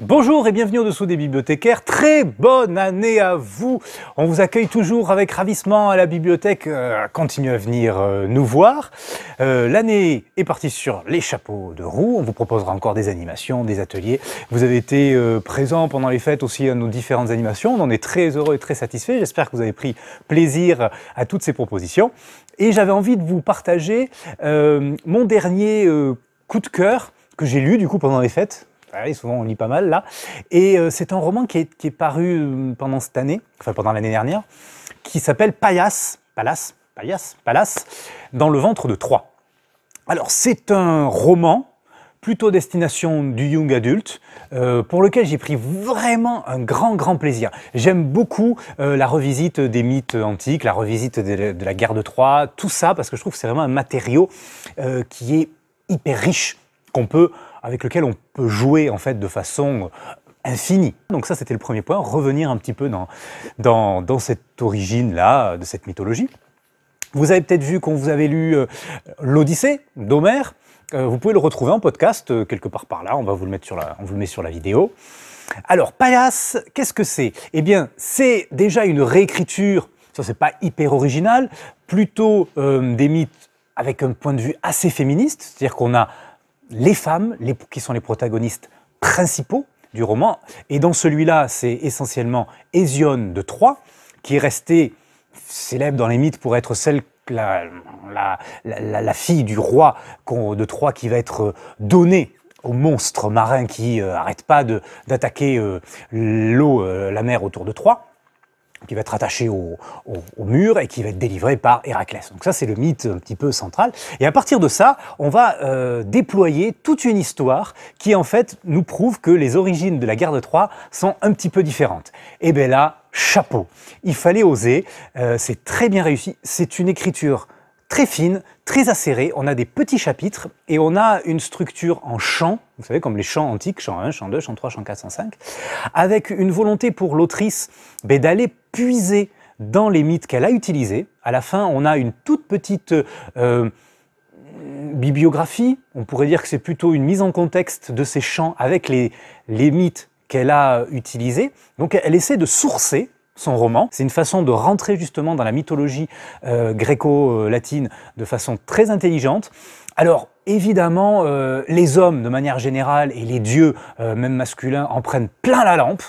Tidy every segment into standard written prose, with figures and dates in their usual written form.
Bonjour et bienvenue au-dessous des bibliothécaires. Très bonne année à vous. On vous accueille toujours avec ravissement à la bibliothèque. Continuez à venir nous voir. L'année est partie sur les chapeaux de roue. On vous proposera encore des animations, des ateliers. Vous avez été présents pendant les fêtes aussi à nos différentes animations. On en est très heureux et très satisfaits. J'espère que vous avez pris plaisir à toutes ces propositions. Et j'avais envie de vous partager mon dernier coup de cœur que j'ai lu du coup pendant les fêtes. Oui, souvent on lit pas mal là. Et c'est un roman qui est paru pendant cette année, enfin pendant l'année dernière, qui s'appelle Paillasse, dans le ventre de Troie. Alors c'est un roman plutôt destination du young adulte, pour lequel j'ai pris vraiment un grand plaisir. J'aime beaucoup la revisite des mythes antiques, la revisite de la guerre de Troie, tout ça, parce que je trouve que c'est vraiment un matériau qui est hyper riche, avec lequel on peut jouer en fait de façon infinie. Donc ça c'était le premier point, revenir un petit peu dans cette origine-là, de cette mythologie. Vous avez peut-être vu qu'on vous avait lu l'Odyssée d'Homère. Vous pouvez le retrouver en podcast quelque part par là, on vous le met sur la vidéo. Alors Paillasse, qu'est-ce que c'est? Eh bien c'est déjà une réécriture, ça c'est pas hyper original, plutôt des mythes avec un point de vue assez féministe, c'est-à-dire qu'on a les femmes qui sont les protagonistes principaux du roman. Et dans celui-là, c'est essentiellement Hésione de Troie, qui est restée célèbre dans les mythes pour être la fille du roi de Troie qui va être donnée aux monstres marins qui n'arrêtent pas d'attaquer la mer autour de Troie, qui va être attaché au mur et qui va être délivré par Héraclès. Donc ça, c'est le mythe un petit peu central. Et à partir de ça, on va déployer toute une histoire qui, en fait, nous prouve que les origines de la guerre de Troie sont un petit peu différentes. Et bien là, chapeau. Il fallait oser. C'est très bien réussi. C'est une écriture très fine, très acérée. On a des petits chapitres et on a une structure en chants, vous savez, comme les chants antiques, chant 1, chant 2, chant 3, chant 4, chant 5, avec une volonté pour l'autrice d'aller puiser dans les mythes qu'elle a utilisés. À la fin, on a une toute petite bibliographie. On pourrait dire que c'est plutôt une mise en contexte de ces chants avec les mythes qu'elle a utilisés. Donc elle essaie de sourcer son roman. C'est une façon de rentrer justement dans la mythologie gréco-latine de façon très intelligente. Alors évidemment, les hommes de manière générale et les dieux, même masculins, en prennent plein la lampe.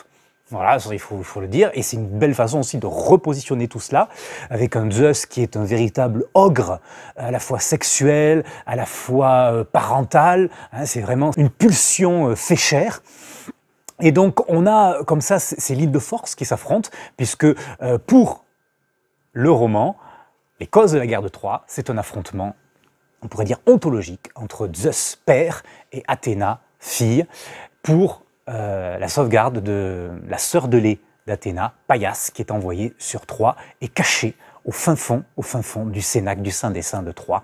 Voilà, il faut le dire, et c'est une belle façon aussi de repositionner tout cela, avec un Zeus qui est un véritable ogre, à la fois sexuel, à la fois parental, hein, c'est vraiment une pulsion féchère. Et donc on a comme ça ces lignes de force qui s'affrontent, puisque pour le roman, les causes de la guerre de Troie, c'est un affrontement, on pourrait dire ontologique, entre Zeus père et Athéna fille, pour la sauvegarde de la sœur de lait d'Athéna, Paillasse, qui est envoyée sur Troie et cachée au fin fond du Cénacle, du Saint des Saints de Troie.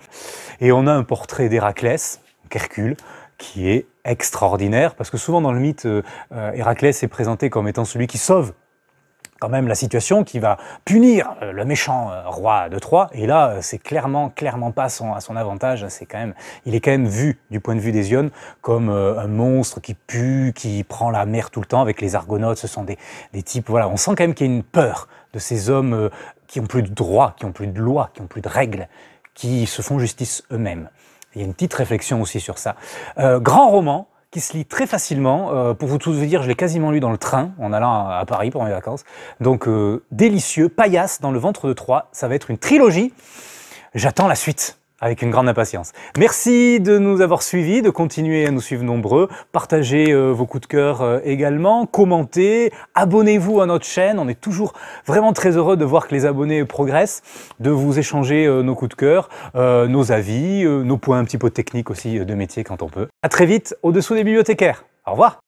Et on a un portrait d'Héraclès, Hercule, qui est extraordinaire, parce que souvent dans le mythe, Héraclès est présenté comme étant celui qui sauve quand même la situation, qui va punir le méchant roi de Troie, et là c'est clairement pas à son avantage. Il est quand même vu du point de vue d'Hésione comme un monstre qui pue, qui prend la mer tout le temps avec les Argonautes. Ce sont des types, voilà, on sent quand même qu'il y a une peur de ces hommes qui n'ont plus de droit, qui n'ont plus de loi, qui n'ont plus de règles, qui se font justice eux-mêmes. Il y a une petite réflexion aussi sur ça. Grand roman, qui se lit très facilement. Pour vous tout vous dire, je l'ai quasiment lu dans le train, en allant à Paris pour mes vacances. Donc, délicieux. Paillasse dans le ventre de Troie, ça va être une trilogie. J'attends la suite avec une grande impatience. Merci de nous avoir suivis, de continuer à nous suivre nombreux. Partagez vos coups de cœur également, commentez, abonnez-vous à notre chaîne. On est toujours vraiment très heureux de voir que les abonnés progressent, de vous échanger nos coups de cœur, nos avis, nos points un petit peu techniques aussi de métier quand on peut. À très vite au-dessous des bibliothécaires. Au revoir.